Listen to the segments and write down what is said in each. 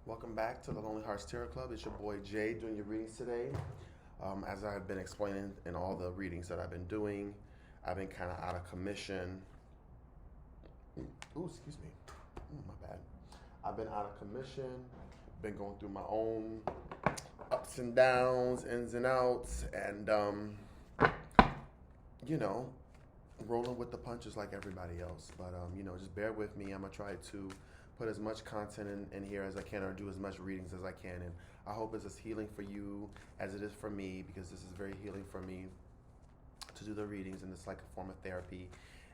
Welcome back to the Lonely Hearts Tarot Club. It's your boy Jay doing your readings today. As I've been explaining in all the readings that I've been doing, I've been kind of out of commission. Ooh, excuse me. My bad. I've been out of commission, been going through my own ups and downs, ins and outs, and, rolling with the punches like everybody else. But, just bear with me. I'm going to try to put as much content in here as I can, or do as much readings as I can. And I hope it's as healing for you as it is for me, because this is very healing for me to do the readings, and it's like a form of therapy.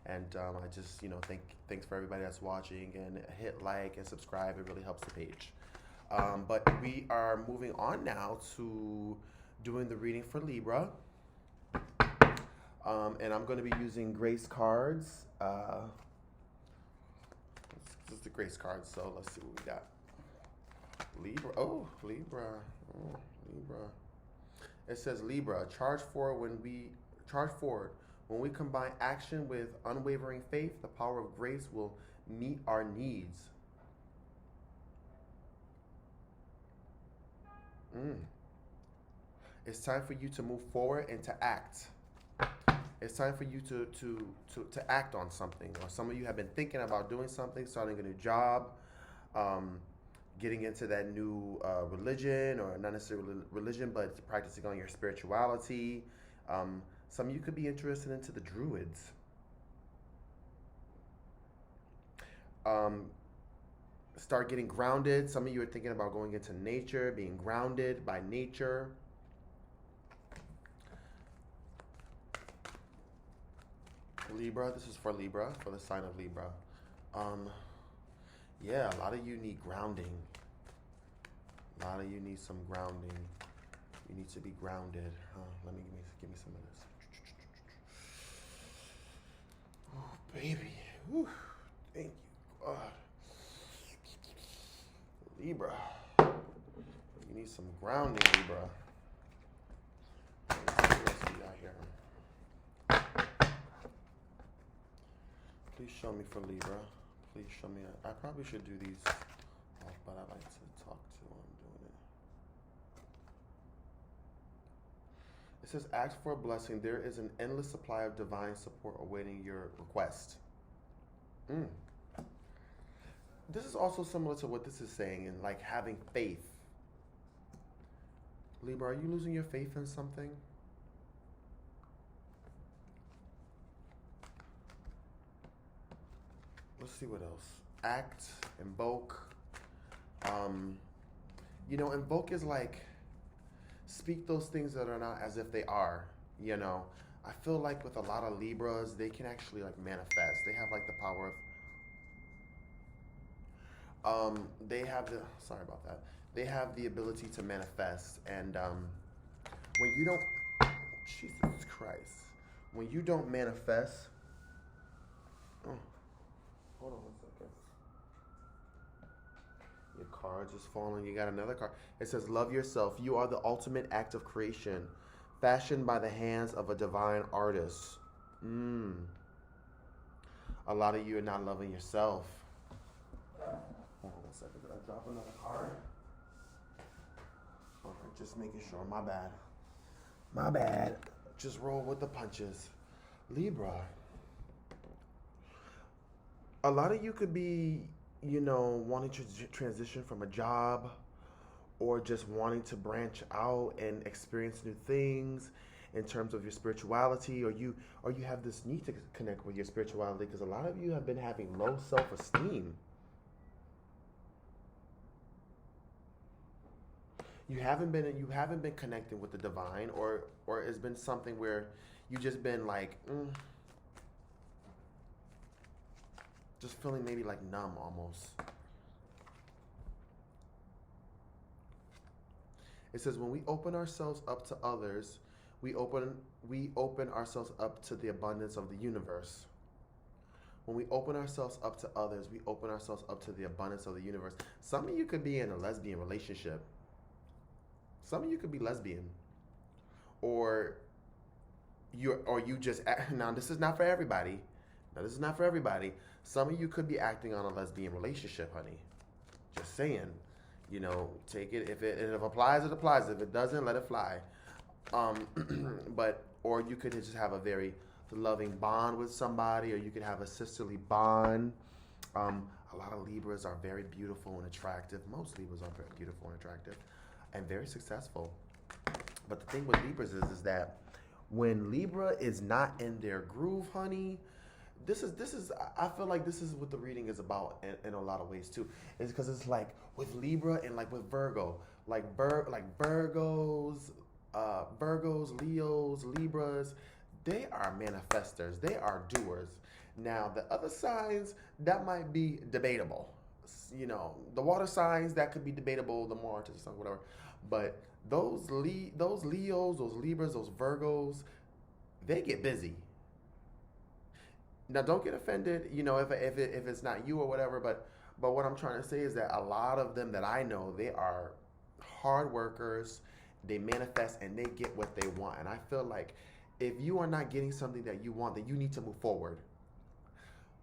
And I just, thanks for everybody that's watching, and hit like and subscribe. It really helps the page. But we are moving on now to doing the reading for Libra. And I'm going to be using Grace cards. This is the Grace cards, so let's see what we got. Libra. Oh, Libra. Oh, Libra. It says Libra, charge forward when we combine action with unwavering faith. The power of grace will meet our needs. It's time for you to move forward and to act. It's time for you to act on something. Or some of you have been thinking about doing something, starting a new job, getting into that new religion, or not necessarily religion, but practicing on your spirituality. Some of you could be interested into the Druids. Start getting grounded. Some of you are thinking about going into nature, being grounded by nature. Libra, this is for Libra, for the sign of Libra. Yeah, a lot of you need grounding. A lot of you need some grounding. You need to be grounded. Let me give me some of this. Oh, baby. Whew. Thank you, God. Libra. You need some grounding, Libra. Let's see what else we got here. Please show me for Libra. Please show me. I probably should do these off, but I like to talk to when I'm doing it. It says, ask for a blessing. There is an endless supply of divine support awaiting your request. This is also similar to what this is saying, and like having faith. Libra, are you losing your faith in something? Let's see what else. Act, invoke. Invoke is like speak those things that are not as if they are. I feel like with a lot of Libras, they can actually like manifest. They have like the power of. Sorry about that. They have the ability to manifest, and when you don't, Jesus Christ, when you don't manifest. Oh. Hold on 1 second. Your card just falling. You got another card. It says, love yourself. You are the ultimate act of creation, fashioned by the hands of a divine artist. A lot of you are not loving yourself. Hold on 1 second. Did I drop another card? Okay, just making sure. My bad. My bad. Just roll with the punches. Libra. A lot of you could be, wanting to transition from a job, or just wanting to branch out and experience new things in terms of your spirituality, or you have this need to connect with your spirituality, because a lot of you have been having low self-esteem. You haven't been connecting with the divine, or it's been something where you just been like, just feeling maybe like numb almost. It says, when we open ourselves up to others, we open ourselves up to the abundance of the universe. When we open ourselves up to others, we open ourselves up to the abundance of the universe. Some of you could be in a lesbian relationship. Some of you could be lesbian. Or you just, now this is not for everybody. Some of you could be acting on a lesbian relationship, honey. Just saying. You know, take it if it applies, it applies. If it doesn't, let it fly. Um, but or you could just have a very loving bond with somebody, or you could have a sisterly bond. A lot of Libras are very beautiful and attractive. Most Libras are very beautiful and attractive, and very successful. But the thing with Libras is that when Libra is not in their groove, honey, this is I feel like this is what the reading is about in a lot of ways too. Is because it's like with Libra and like with Virgo, like Virgos, Leos, Libras, they are manifestors. They are doers. Now the other signs that might be debatable. You know, the water signs that could be debatable. The Mars, whatever. But those Leos, those Libras, those Virgos, they get busy. Now, don't get offended, you know, if it's not you or whatever. But what I'm trying to say is that a lot of them that I know, they are hard workers. They manifest and they get what they want. And I feel like if you are not getting something that you want, then you need to move forward.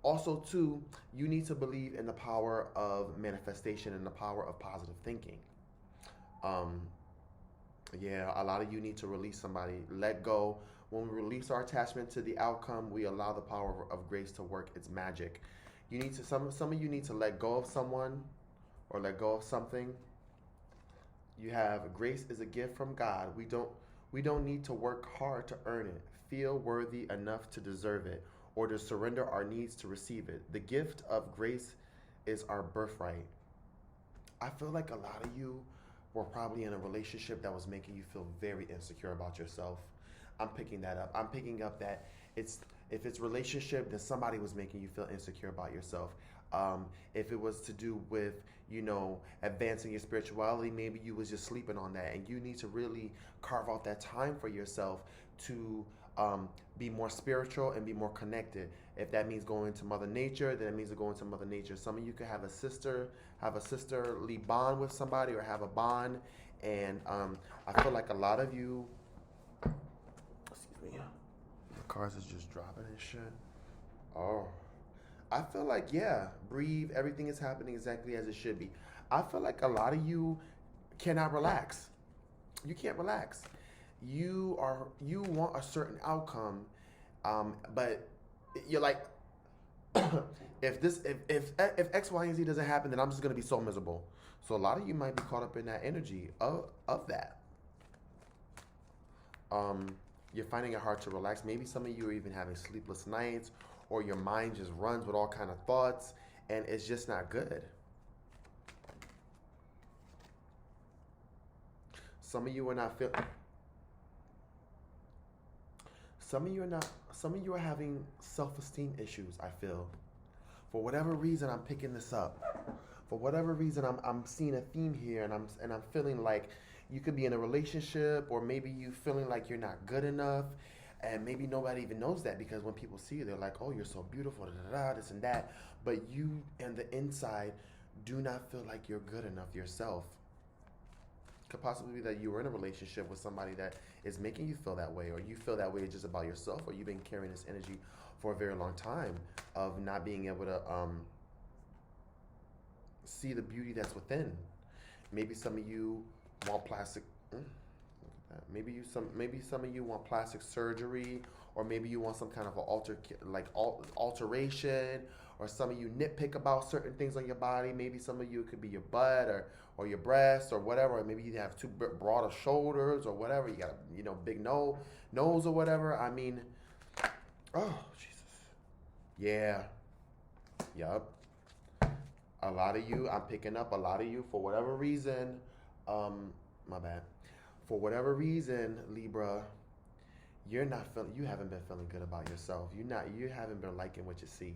Also, too, you need to believe in the power of manifestation and the power of positive thinking. Um, Yeah, a lot of you need to release somebody, let go. When we release our attachment to the outcome, we allow the power of grace to work its magic. You need to some of you need to let go of someone or let go of something. You have grace is a gift from God. We don't need to work hard to earn it. Feel worthy enough to deserve it or to surrender our needs to receive it. The gift of grace is our birthright. I feel like a lot of you were probably in a relationship that was making you feel very insecure about yourself. I'm picking that up. I'm picking up that it's if it's relationship, then somebody was making you feel insecure about yourself. If it was to do with advancing your spirituality, maybe you was just sleeping on that, and you need to really carve out that time for yourself to be more spiritual and be more connected. If that means going to Mother Nature, then it means going to Mother Nature. Some of you could have a sisterly bond with somebody, or have a bond, and I feel like a lot of you. Excuse me. The cars is just dropping and shit. Oh, I feel like, yeah, breathe. Everything is happening exactly as it should be. I feel like a lot of you cannot relax. You can't relax. You want a certain outcome, but you're like, if X, Y, and Z doesn't happen, then I'm just gonna be so miserable. So a lot of you might be caught up in that energy of that. Um, you're finding it hard to relax. Maybe some of you are even having sleepless nights, or your mind just runs with all kind of thoughts, and it's just not good. Some of you are not feel. Some of you are not. Some of you are having self-esteem issues. I feel, for whatever reason, I'm picking this up. For whatever reason, I'm seeing a theme here, and I'm feeling like you could be in a relationship, or maybe you feeling like you're not good enough, and maybe nobody even knows that, because when people see you, they're like, "Oh, you're so beautiful," da, da, da, this and that. But you, and the inside, do not feel like you're good enough yourself. Could possibly be that you were in a relationship with somebody that is making you feel that way, or you feel that way just about yourself, or you've been carrying this energy for a very long time of not being able to see the beauty that's within. Maybe some of you want plastic. Look at that. Maybe some of you want plastic surgery, or maybe you want some kind of alteration, or some of you nitpick about certain things on your body. Maybe some of you, it could be your butt, or your breast, or whatever. Or maybe you have too broad shoulders, or whatever. You got a big nose or whatever. I mean, oh Jesus, yeah, yup. A lot of you, I'm picking up a lot of you, for whatever reason. My bad. For whatever reason, Libra, you haven't been feeling good about yourself. You haven't been liking what you see.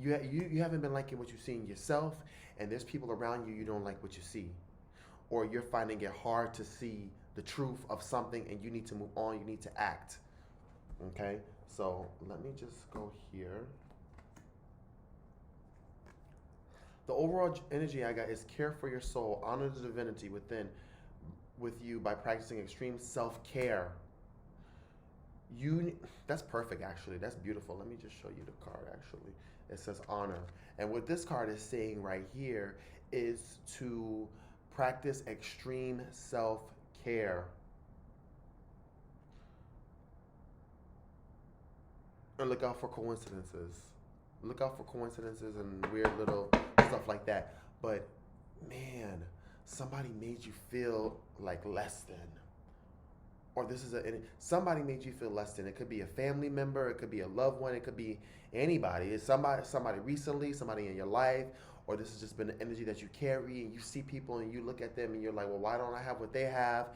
You haven't been liking what you see in yourself, and there's people around you don't like what you see, or you're finding it hard to see the truth of something, and you need to move on. You need to act. Okay, so let me just go here. The overall energy I got is care for your soul, honor the divinity within with you by practicing extreme self-care. You that's perfect actually. That's beautiful. Let me just show you the card actually. It says honor. And what this card is saying right here is to practice extreme self-care and look out for coincidences. Look out for coincidences and weird little stuff like that. But man, somebody made you feel like less than, or this is somebody made you feel less than. It could be a family member, it could be a loved one, it could be anybody. It's somebody recently, somebody in your life, or this has just been the energy that you carry, and you see people and you look at them and you're like, well, why don't I have what they have?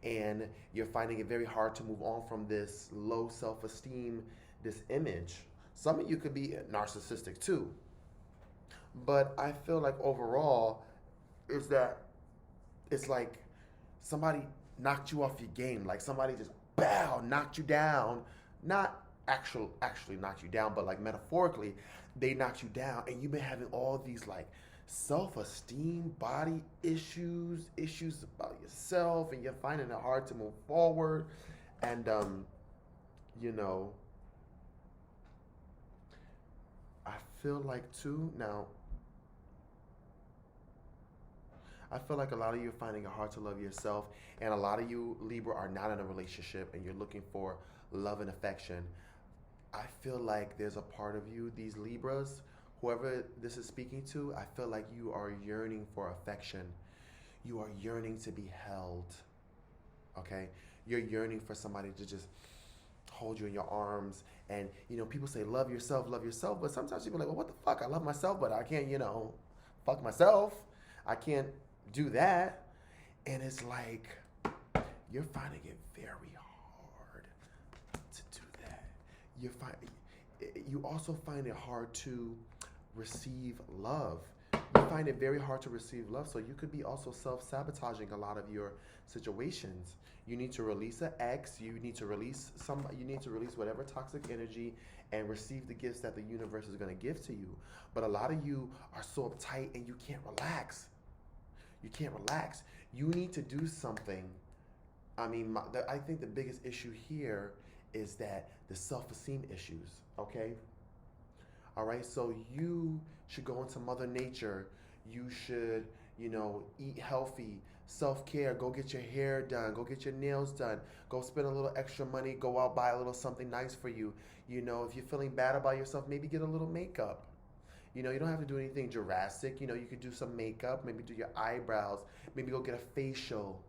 And you're finding it very hard to move on from this low self-esteem, this image. Some of you could be narcissistic too, but I feel like overall is that it's like somebody knocked you off your game. Like somebody just bow knocked you down. Not actually knocked you down, but like metaphorically, they knocked you down, and you've been having all these like self-esteem, body issues, issues about yourself, and you're finding it hard to move forward. And you know, I feel like too now. I feel like a lot of you are finding it hard to love yourself, and a lot of you, Libra, are not in a relationship and you're looking for love and affection. I feel like there's a part of you, these Libras, whoever this is speaking to, I feel like you are yearning for affection. You are yearning to be held, okay? You're yearning for somebody to just hold you in your arms. And, people say, love yourself, but sometimes people are like, well, what the fuck? I love myself, but I can't, fuck myself. I can't do that. And it's like you're finding it very hard to do that. You also find it hard to receive love. You find it very hard to receive love, so you could be also self-sabotaging a lot of your situations. You need to release an ex, you need to release whatever toxic energy and receive the gifts that the universe is going to give to you. But a lot of you are so uptight and you can't relax. You can't relax. You need to do something. I mean, I think the biggest issue here is that the self-esteem issues, okay? All right, so you should go into Mother Nature. You should, eat healthy, self-care, go get your hair done, go get your nails done, go spend a little extra money, go out, buy a little something nice for you. If you're feeling bad about yourself, maybe get a little makeup. You don't have to do anything drastic. You could do some makeup, maybe do your eyebrows, maybe go get a facial,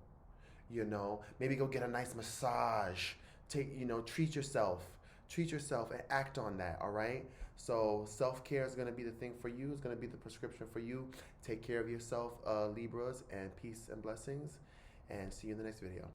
maybe go get a nice massage. Treat yourself. Treat yourself and act on that, all right? So self-care is going to be the thing for you. It's going to be the prescription for you. Take care of yourself, Libras, and peace and blessings. And see you in the next video.